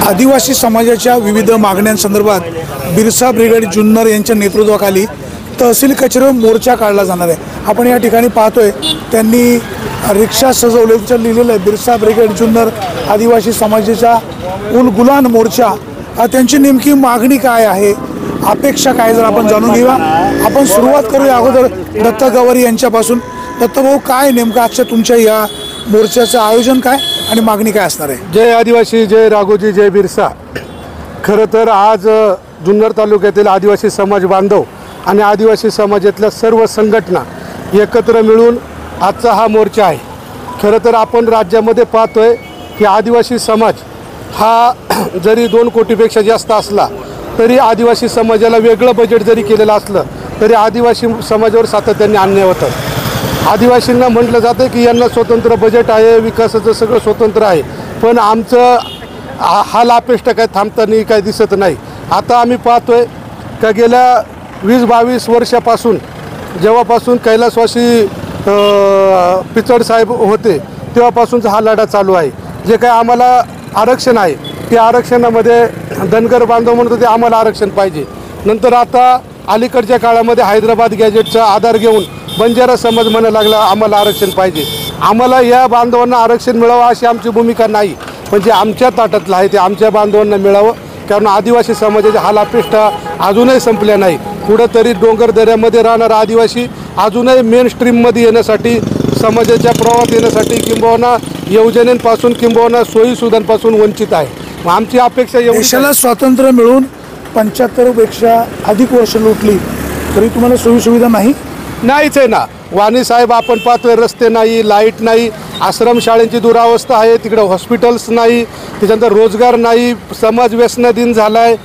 आदिवासी समाजाच्या विविध मागण्यांसंदर्भात बिरसा ब्रिगेड जुन्नर यांच्या नेतृत्वाखाली तहसील कचेरीवर मोर्चा काढला जाणार आहे। आपण या ठिकाणी पाहतोय त्यांनी रिक्षा सजवले, त्याच्यावर लिहिलेलं आहे बिरसा ब्रिगेड जुन्नर आदिवासी समाजाचा उल गुलान मोर्चा। त्यांची नेमकी मागणी काय आहे, अपेक्षा काय, जर आपण जाणून घेऊया। आपण सुरुवात करूया अगोदर दत्ता गवारी यांच्यापासून। दत्ता भाऊ, काय नेमकं आजच्या तुमच्या या मोर्चाचं आयोजन काय आणि मागणी काय असणार आहे? जय आदिवासी, जय राघोजी, जय बिरसा। खरं तर आज जुन्नर तालुक्यातील आदिवासी समाज बांधव आणि आदिवासी समाजातल्या सर्व संघटना एकत्र मिळून आजचा हा मोर्चा आहे। खरं तर आपण राज्यामध्ये पाहतोय की आदिवासी समाज हा जरी 2 कोटीपेक्षा जास्त असला तरी आदिवासी समाजाला वेगळं बजेट जरी केलेलं असलं तरी आदिवासी समाजावर सातत्याने अन्याय होतात। आदिवासींना म्हटलं जातं की यांना स्वतंत्र बजेट आहे, विकासाचं सगळं स्वतंत्र आहे, पण आमचं हाल अपेष्टा काय थांबताना काय दिसत नाही। आता आम्ही पाहतोय का गेल्या 20-22 वर्षापासून जेव्हापासून कैलासवासी पिचड साहेब होते तेव्हापासूनचा हा लढा चालू आहे। जे काय आम्हाला आरक्षण आहे त्या आरक्षणामध्ये धनगर बांधव म्हणत होते आम्हाला आरक्षण पाहिजे। नंतर आता अलीकडच्या काळामध्ये हैदराबाद गॅजेटचा आधार घेऊन बंजारा समाज म्हणायला लागला आम्हाला आरक्षण पाहिजे। आम्हाला या बांधवांना आरक्षण मिळावं अशी आमची भूमिका नाही, म्हणजे आमच्या ताटातलं आहे ते आमच्या बांधवांना मिळावं, कारण आदिवासी समाजाच्या हाल अपेष्टा अजूनही संपल्या नाही। कुठंतरी डोंगर दऱ्यामध्ये राहणारा आदिवासी अजूनही मेन स्ट्रीममध्ये येण्यासाठी, समाजाच्या प्रवाहात येण्यासाठी किंबहुना योजनेपासून किंबहुना सोयीसुविधांपासून वंचित आहे। आमची अपेक्षा देशाला स्वातंत्र्य मिळून 75 पेक्षा अधिक वर्ष लुटली तरी तुम्हाला सोयीसुविधा नाहीच आहे ना। वाणी साहेब आपण पाहतोय रस्ते नाही, लाईट नाही, आश्रम शाळेंची दुरावस्था आहे, तिकडे हॉस्पिटल्स नाही, त्याच्यानंतर रोजगार नाही, समाज व्यसनाधीन झाला आहे,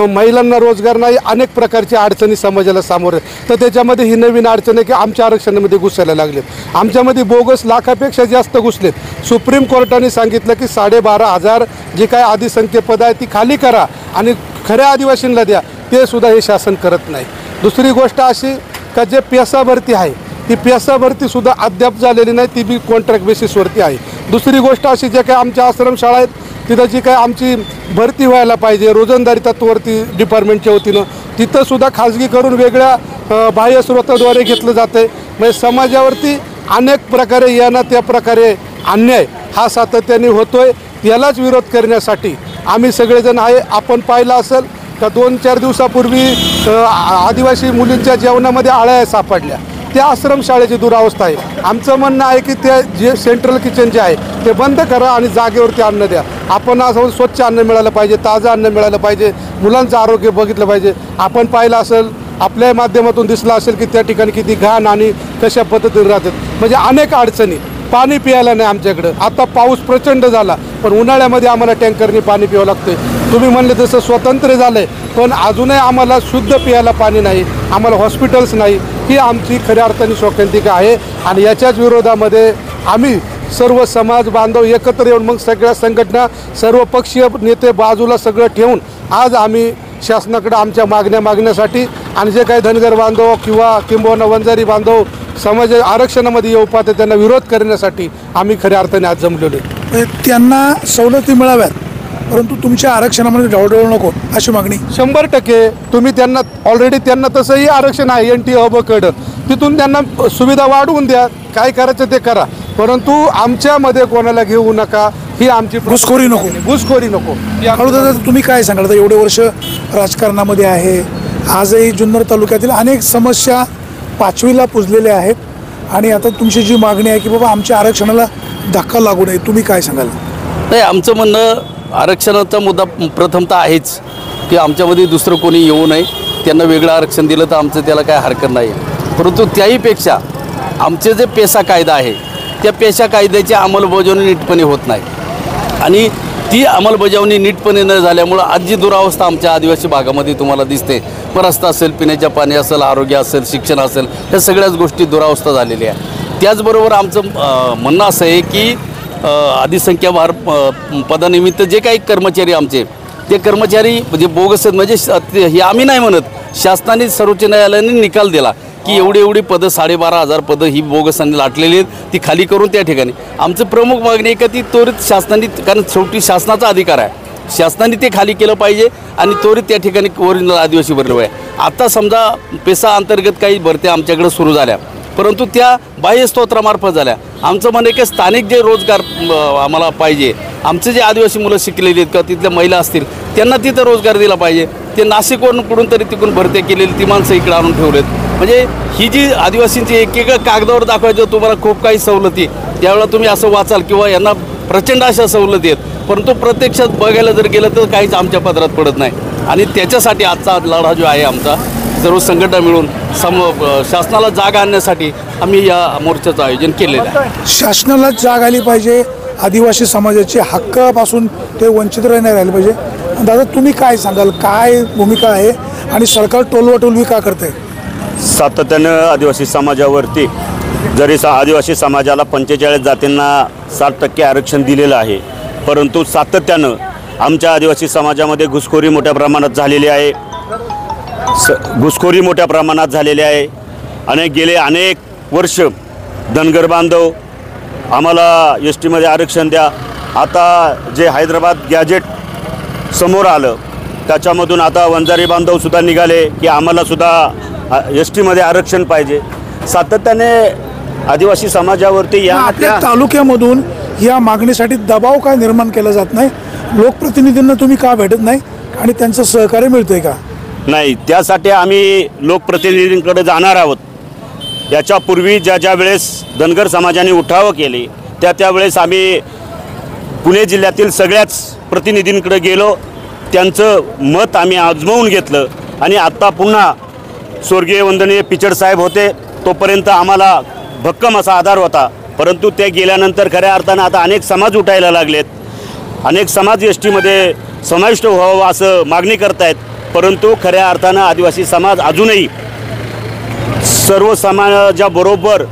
महिलांना रोजगार नाही, अनेक प्रकारच्या अडचणी समाजाला सामोरे। तर त्याच्यामध्ये ही नवीन अडचण आहे की आमच्या आरक्षणामध्ये घुसायला लागलेत, आमच्यामध्ये बोगस लाखापेक्षा जास्त घुसलेत। सुप्रीम कोर्टाने सांगितलं की 12,500 जे काय आदिसंख्य पद आहे ती खाली करा आणि खऱ्या आदिवासींना द्या, ते सुद्धा हे शासन करत नाही। दुसरी गोष्ट अशी का जे पेसा भरती आहे ती पेसा भरतीसुद्धा अद्याप झालेली नाही, ती बी कॉन्ट्रॅक्ट बेसिसवरती आहे। दुसरी गोष्ट अशी जे काय आमच्या आश्रमशाळा आहेत तिथं जी काय आमची भरती व्हायला पाहिजे रोजंदारी तत्वावरती डिपार्टमेंटच्या वतीनं, तिथंसुद्धा खाजगी करून वेगळ्या बाह्य स्रोताद्वारे घेतलं जातं आहे। म्हणजे समाजावरती अनेक प्रकारे या ना त्या प्रकारे अन्याय हा सातत्याने होतो आहे। यालाच विरोध करण्यासाठी आम्ही सगळेजण आहे। आपण पाहिलं असेल का 2-4 दिवसापूर्वी आदिवासी मुलींच्या जेवणामध्ये आळ्या सापडल्या, त्या आश्रमशाळेची दुरावस्था आहे। आमचं म्हणणं आहे की ते जे सेंट्रल किचन जे आहे ते बंद करा आणि जागेवरती अन्न द्या। आपण असं स्वच्छ अन्न मिळालं पाहिजे, ताजं अन्न मिळालं पाहिजे, मुलांचं आरोग्य बघितलं पाहिजे। आपण पाहिलं असेल, आपल्या माध्यमातून दिसलं असेल की त्या ठिकाणी किती घाण आणि कशा पद्धतीने राहतात, म्हणजे अनेक अडचणी। पाणी प्यायला नाही आमच्याकडं, आता पाऊस प्रचंड झाला पण उन्हाळ्यामध्ये आम्हाला टँकरने पाणी प्यावं लागतं। तुम्ही म्हणले तसं स्वतंत्र झालं आहे पण अजूनही आम्हाला शुद्ध प्यायला पाणी नाही, आम्हाला हॉस्पिटल्स नाही, ही आमची खऱ्या अर्थाने शोकांतिका आहे। आणि याच्याच विरोधामध्ये आम्ही सर्व समाज बांधव एकत्र येऊन मग सगळ्या संघटना सर्व पक्षीय नेते बाजूला सगळं ठेवून आज आम्ही शासनाकडे आमच्या मागण्यासाठी आणि जे काही धनगर बांधव किंबहुना वंजारी बांधव समाज आरक्षणामध्ये येऊ पाहते त्यांना विरोध करण्यासाठी आम्ही खऱ्या अर्थाने आज जमलेलो आहे। त्यांना सवलती मिळाव्यात परंतु तुमच्या आरक्षणामध्ये ढवळढवळ नको अशी मागणी 100%। तुम्ही त्यांना ऑलरेडी त्यांना तसंही आरक्षण आहे NT अबकडं, तिथून त्यांना सुविधा वाढवून द्या, काय करायचं ते करा, परंतु आमच्यामध्ये कोणाला घेऊ नका, ही आमची घुसखोरी नको। दादा, तुम्ही काय सांगाल? तर एवढे वर्ष राजकारणामध्ये आहे, आजही जुन्नर तालुक्यातील अनेक समस्या 5वीला पुजलेल्या आहेत आणि आता तुमची जी मागणी आहे की बाबा आमच्या आरक्षणाला धक्का लागू नये, तुम्ही काय सांगाल? नाही, आमचं म्हणणं आरक्षणाचा मुद्दा प्रथमतः आहेच की आमच्यामध्ये दुसरं कोणी येऊ नये, त्यांना वेगळं आरक्षण दिलं तर आमचं त्याला काय हरकत नाही। परंतु त्याहीपेक्षा आमचे जे पेसा कायदा आहे त्या पेसा कायद्याची अंमलबजावणी नीटपणे होत नाही आणि ती अंमलबजावणी नीटपणे न झाल्यामुळं आज जी दुरावस्था आमच्या आदिवासी भागामध्ये तुम्हाला दिसते, रस्ता असेल, पिण्याच्या पाणी असेल, आरोग्य असेल, शिक्षण असेल, ह्या सगळ्याच गोष्टी दुरावस्था झालेल्या आहे। त्याचबरोबर आमचं म्हणणं असं आहे की आदिसंख्याभार पदानिमित्त जे काही कर्मचारी आमचे ते कर्मचारी म्हणजे बोगस आहेत, म्हणजे हे आम्ही नाही म्हणत, शासनाने सर्वोच्च न्यायालयाने निकाल दिला की एवढी पदं 12,500 पदं ही बोगसांनी लाटलेली आहेत, ती खाली करून त्या ठिकाणी आमचं प्रमुख मागणी आहे का ती त्वरित शासनाने, कारण शेवटी शासनाचा अधिकार आहे शासनाने ते खाली केलं पाहिजे आणि त्वरित त्या ठिकाणी ओरिजिनल आदिवासी भरले पाहिजे. आता समजा पेसा अंतर्गत काही भरत्या आमच्याकडे सुरू झाल्या, परंतु त्या बाह्य स्तोत्रामार्फत झाल्या. आमचं म्हणणं आहे की स्थानिक जे रोजगार आम्हाला पाहिजे, आमचे जे आदिवासी मुलं शिकलेली आहेत किंवा तिथल्या महिला असतील त्यांना तिथं रोजगार दिला पाहिजे. ते नाशिकवरून कुठून तरी तिकडून भरती केलेली ती माणसं इकडे आणून ठेवलेत. म्हणजे ही जी आदिवासींची एक कागदावर दाखवायचं तुम्हाला खूप काही सवलती, त्यावेळेला तुम्ही असं वाचाल किंवा यांना प्रचंड अशा सवलती आहेत, परंतु प्रत्यक्षात बघायला जर गेलं तर काहीच आमच्या पदरात पडत नाही. आणि त्याच्यासाठी आजचा लढा जो आहे आमचा सर्व संघटना मिळून शासनाला जाग आणण्यासाठी आम्ही या मोर्चाचं आयोजन केलेलं आहे. शासनाला जाग आली पाहिजे, आदिवासी समाजाचे हक्कापासून ते वंचित नाही राहिले पाहिजे. दादा तुम्ही काय सांगाल, काय भूमिका आहे आणि सरकार टोलवाटोलवी का करते? सातत्यानं आदिवासी समाजावरती जरी आदिवासी समाजाला 45 जातींना 60% आरक्षण दिलेलं आहे, परंतु सातत्यानं आमच्या आदिवासी समाजामध्ये घुसखोरी मोठ्या प्रमाणात झालेली आहे. घुसखोरी मोठ्या प्रमाणात झालेली आहे. गेले अनेक वर्ष धनगर बांधव आम्हाला एस टीमध्ये आरक्षण द्या. आता जे हैदराबाद गॅजेट समोर आलं त्याच्यामधून आता वंजारी बांधवसुद्धा निघाले की आम्हालासुद्धा एस टीमध्ये आरक्षण पाहिजे. सातत्याने आदिवासी समाजावरती या आपल्या तालुक्यामधून या मागणीसाठी दबाव का निर्माण केला जात नाही? लोकप्रतिनिधींना तुम्ही का भेटत नाही आणि त्यांचं सहकार्य मिळतंय का? नाही, त्यासाठी आम्ही लोकप्रतिनिधींकडे जाणार आहोत. याच्यापूर्वी ज्या वेळेस धनगर समाजाने उठावं केली त्यावेळेस आम्ही पुणे जिल्ह्यातील सगळ्याच प्रतिनिधींकडे गेलो, त्यांचं मत आम्ही आजमावून घेतलं आणि आत्ता पुन्हा स्वर्गीय वंदनीय पिचड साहेब होते तोपर्यंत आम्हाला भक्कम असा आधार होता. परंतु ते गेल्यानंतर खऱ्या अर्थानं आता अनेक समाज उठायला लागलेत, अनेक समाज एस टीमध्ये समाविष्ट व्हावं असं मागणी करतायत. परंतु खऱ्या अर्थानं आदिवासी समाज अजूनही सर्व समाजाबरोबर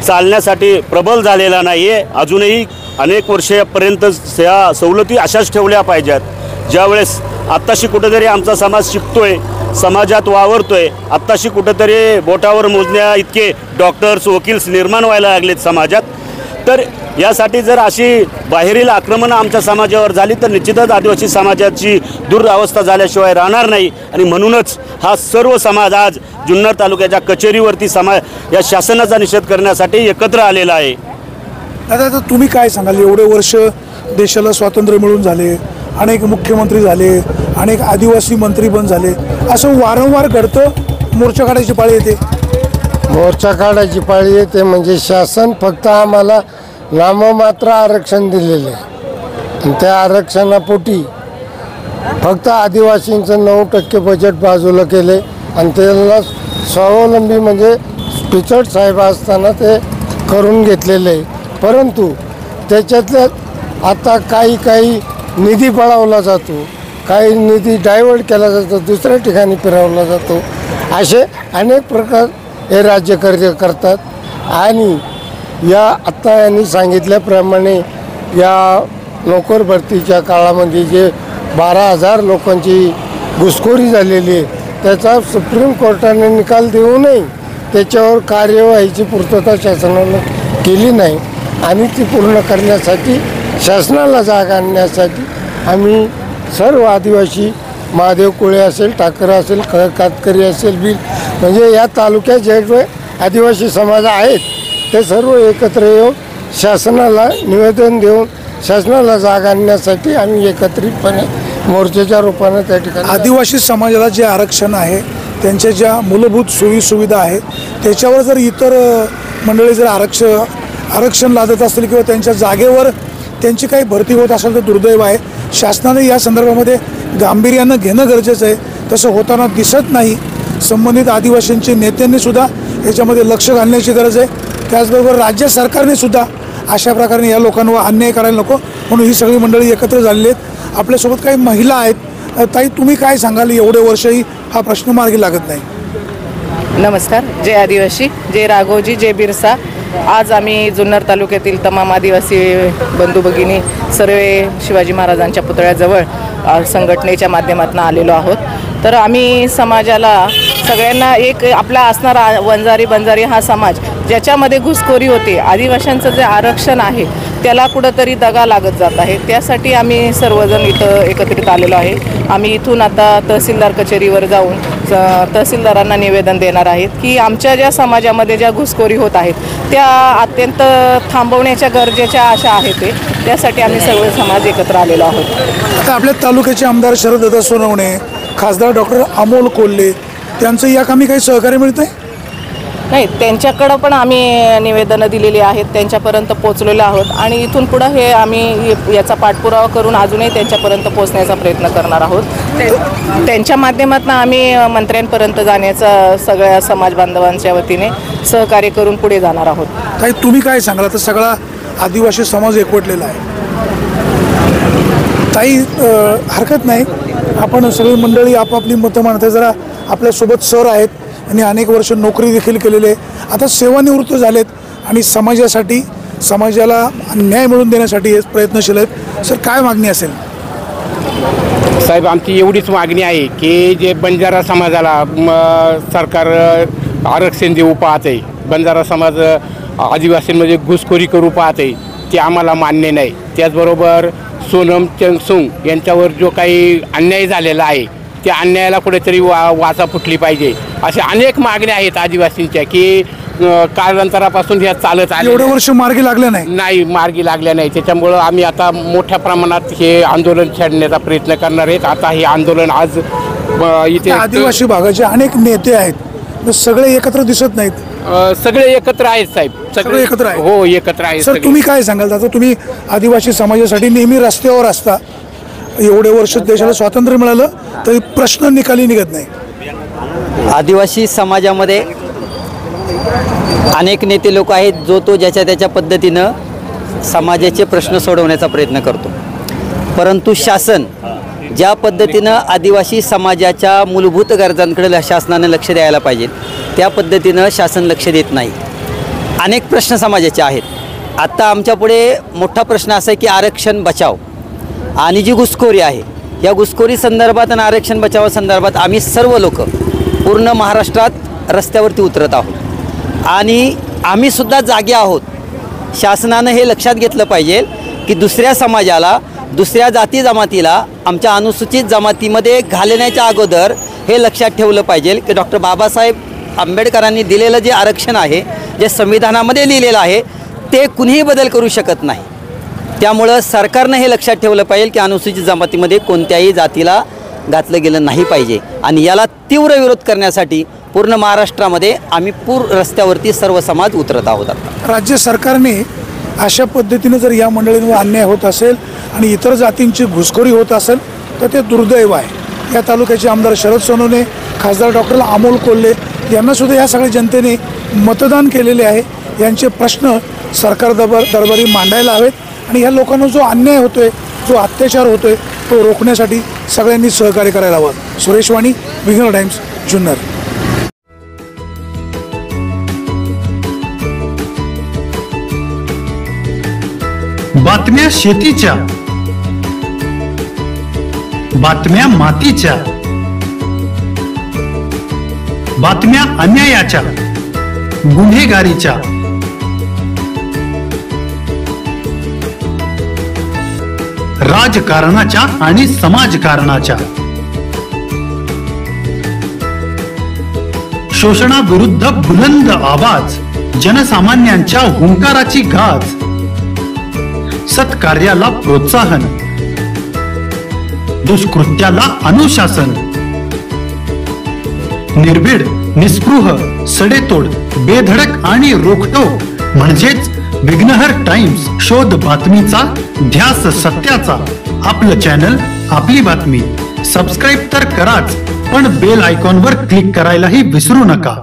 चालण्यासाठी प्रबल झालेला नाही आहे. अजूनही अनेक वर्षापर्यंत या सवलती अशाच ठेवल्या पाहिजेत. ज्यावेळेस आत्ताशी कुठंतरी आमचा समाज शिकतोय, समाजात वावरतोय, आत्ताशी कुठंतरी बोटावर मोजण्या इतके डॉक्टर्स वकील्स निर्माण व्हायला लागलेत समाजात. तर यासाठी जर अशी बाहेरील आक्रमणं आमच्या समाजावर झाली तर निश्चितच आदिवासी समाजाची दुरवस्था झाल्याशिवाय राहणार नाही. आणि म्हणूनच हा सर्व समाज आज जुन्नर तालुक्याच्या कचेरीवरती या शासनाचा निषेध करण्यासाठी एकत्र आलेला आहे. दादा आता तुम्ही काय सांगाल, एवढे वर्ष देशाला स्वातंत्र्य मिळून झाले, अनेक मुख्यमंत्री झाले, अनेक आदिवासी मंत्री पण झाले, असं वारंवार घडतं, मोर्चा काढायची पाळी येते? मोर्चा काढायची पाळी येते म्हणजे शासन फक्त आम्हाला नाममात्र आरक्षण दिलेले आहे आणि त्या आरक्षणापोटी फक्त आदिवासींचं 9% बजेट बाजूला केले आणि त्याला स्वावलंबी म्हणजे पिचड साहेब असताना ते करून घेतलेले आहे. परंतु त्याच्यातल्या आता काही निधी पळवला जातो, काही निधी डायव्हर्ट केला जातो, दुसऱ्या ठिकाणी फिरवला जातो. असे अनेक प्रकार हे राज्यकर्ते करतात. आणि या आत्ता यांनी सांगितल्याप्रमाणे या नोकर भरतीच्या काळामध्ये जे 12,000 लोकांची घुसखोरी झालेली आहे त्याचा सुप्रीम कोर्टाने निकाल देऊनही त्याच्यावर कार्यवाहीची पूर्तता शासनानं केली नाही. आणि ती पूर्ण करण्यासाठी शासनाला जाग आणण्यासाठी आम्ही सर्व आदिवासी, महादेव कोळे असेल, ठाकरे असेल, कातकरी असेल, बील म्हणजे या तालुक्यात जे आदिवासी समाज आहेत ते सर्व एकत्र येऊन शासनाला निवेदन देऊन शासनाला जाग आणण्यासाठी आम्ही एकत्रितपणे मोर्चाच्या रूपाने त्या ठिकाणी. आदिवासी समाजाला जे आरक्षण आहे, त्यांच्या ज्या मूलभूत सोयीसुविधा आहेत त्याच्यावर जर इतर मंडळी जर आरक्षण लादत असतील किंवा त्यांच्या जागेवर त्यांची काही भरती होत असेल तर दुर्दैव आहे. शासनाने या संदर्भामध्ये गांभीर्यानं घेणं गरजेचं आहे. तसं होताना दिसत नाही. संबंधित आदिवासींच्या नेत्यांनी सुद्धा याच्यामध्ये लक्ष घालण्याची गरज आहे. त्याचबरोबर राज्य सरकारने सुद्धा अशा प्रकारे या लोकांवर अन्याय करायला नको म्हणून ही सगळी मंडळी एकत्र झालेली आहेत. आपल्यासोबत काही महिला आहेत. ताई तुम्ही काय सांगाल, एवढे वर्षही हा प्रश्न मार्गी लागत नाही? नमस्कार. जय आदिवासी, जय राघोजी, जय बिरसा. आज आम्ही जुन्नर तालुक्यातील तमाम आदिवासी बंधू भगिनी सर्व शिवाजी महाराजांच्या पुतळ्याजवळ संघटनेच्या माध्यमातून आलेलो आहोत। तर आम्ही समाजाला सगळ्यांना एक आपला असणारा वंजारी बंजारी हा समाज ज्याच्यामध्ये घुसखोरी होते, आदिवासींचं जे आरक्षण आहे त्याला कुठंतरी दगा लागत जात आहे, त्यासाठी आम्ही सर्वजण इथं एकत्रित आलेलो आहे। आम्ही इथून आता तहसीलदार कचेरीवर जाऊन तहसीलदारांना निवेदन देणार आहेत की आमच्या ज्या समाजामध्ये ज्या घुसखोरी होत आहेत त्या अत्यंत थांबवण्याच्या गरजेच्या अशा आहेत त्यासाठी आम्ही सर्व समाज एकत्र आलेलो आहोत। आता आपल्या तालुक्याचे आमदार शरददादा सोनवणे, खासदार डॉक्टर अमोल कोल्हे यांचं या कामी काही सहकार्य मिळतंय? नाही, त्यांच्याकडं पण आम्ही निवेदनं दिलेली आहेत, त्यांच्यापर्यंत पोहोचलेलो आहोत आणि इथून पुढं हे आम्ही याचा पाठपुरावा करून अजूनही त्यांच्यापर्यंत पोहोचण्याचा प्रयत्न करणार आहोत। त्यांच्या माध्यमातून आम्ही मंत्र्यांपर्यंत जाण्याचा सगळ्या समाज बांधवांच्या वतीने सहकार्य करून पुढे जाणार आहोत। ताई, तुम्ही काय सांगाल? तर सगळा आदिवासी समाज एकवटलेला आहे। ताई, हरकत नाही, आपण सगळी मंडळी आपापली मतं मांडते। जरा आपल्यासोबत सर आहेत आणि अनेक वर्ष नोकरी देखील केलेले, आता सेवानिवृत्त झालेत आणि समाजासाठी समाजाला न्याय मिळवून देण्यासाठी हे प्रयत्नशील आहेत। सर, काय मागणी असेल? साहेब, आमची एवढीच मागणी आहे की जे बंजारा समाजाला सरकार आरक्षण देऊ पाहते, बंजारा समाज आदिवासींमध्ये घुसखोरी करू पाहते, ते आम्हाला मान्य नाही। त्याचबरोबर सोनम चंगसुंग यांच्यावर जो काही अन्याय झालेला आहे त्या अन्यायाला कुठेतरी वाचा फुटली पाहिजे, अशा अनेक मागण्या आहेत आदिवासींच्या की कालांतरापासून ह्या चालत आल्या, एवढे वर्ष मार्गी लागल्या नाही मार्गी लागल्या नाही। त्याच्यामुळं आम्ही आता मोठ्या प्रमाणात हे आंदोलन छेडण्याचा प्रयत्न करणार आहेत। आता हे आंदोलन आज इथे आदिवासी भागाचे अनेक नेते आहेत, सगळे एकत्र दिसत नाहीत। सगळे एकत्र आहेत साहेब, सगळे एकत्र आहेत? हो, एकत्र आहेत। सर, तुम्ही काय सांगाल? आता तुम्ही आदिवासी समाजासाठी नेहमी रस्त्यावर असता, एवढे वर्ष देशाला स्वातंत्र्य मिळालं तरी प्रश्न निकाली निघत नाही। आदिवासी समाजामध्ये अनेक नेते लोक आहेत, जो तो ज्याच्या त्याच्या पद्धतीनं समाजाचे प्रश्न सोडवण्याचा प्रयत्न करतो, परंतु शासन ज्या पद्धतीनं आदिवासी समाजाच्या मूलभूत गरजांकडे शासनानं लक्ष द्यायला पाहिजे त्या पद्धतीनं शासन लक्ष देत नाही। अनेक प्रश्न समाजाचे आहेत। आत्ता आमच्यापुढे मोठा प्रश्न असा आहे की आरक्षण बचाव आणि जी घुसखोरी आहे, या घुसखोरी संदर्भात आणि आरक्षण बचावा संदर्भात आम्ही सर्व लोक पूर्ण महाराष्ट्रात रस्त्यावरती उतरत आहोत आणि आम्ही सुद्धा जागे आहोत। शासनानं हे लक्षात घेतलं पाहिजे की दुसऱ्या समाजाला, दुसऱ्या जाती जमातीला आमच्या अनुसूचित जमातीमध्ये घालण्याच्या अगोदर हे लक्षात ठेवलं पाहिजे की डॉक्टर बाबासाहेब आंबेडकरांनी दिलेलं जे आरक्षण आहे, जे संविधानामध्ये लिहिलेलं आहे, ते कुणीही बदल करू शकत नाही। त्यामुळं सरकारनं हे लक्षात ठेवलं पाहिजे की अनुसूचित जमातीमध्ये कोणत्याही जातीला घातलं गेलं नाही पाहिजे आणि याला तीव्र विरोध करण्यासाठी पूर्ण महाराष्ट्रामध्ये आम्ही रस्त्यावरती सर्व समाज उतरत आहोत। राज्य सरकारने अशा पद्धतीने जर या मंडळींवर अन्याय होत असेल आणि इतर जातींची घुसखोरी होत असेल तर ते दुर्दैव आहे। या तालुक्याचे आमदार शरद सोनवणे, खासदार डॉक्टर अमोल कोल्हे यांनासुद्धा या सगळ्या जनतेने मतदान केलेले आहे। यांचे प्रश्न सरकार दरबारी मांडायला हवेत आणि ह्या लोकांना जो अन्याय होतोय, जो अत्याचार होतोय, तो रोखण्यासाठी सगळ्यांनी सहकार्य करायला हवं। सुरेश वाणी, विघ्नर टाइम्स, जुन्नर। बातम्या शेतीच्या, बातम्या मातीच्या, बातम्या अन्यायाच्या, गुन्हेगारीच्या, राजकारणाच्या आणि समाजकारणाच्या, शोषणाविरुद्ध बुलंद आवाज, जनसामान्यांच्या हुंकाराची गाज, सत्कार्याला प्रोत्साहन, दुष्कृत्याला अनुशासन, निर्भीड, निस्पृह, सडेतोड, बेधडक आणि रोखटोक म्हणजेच विघ्नहर टाइम्स, शोध बातमीचा, ध्यास सत्याचा। आपलं चॅनल, आपली बातमी। सबस्क्राईब तर कराच, पण बेल आयकॉनवर क्लिक करायलाही विसरू नका।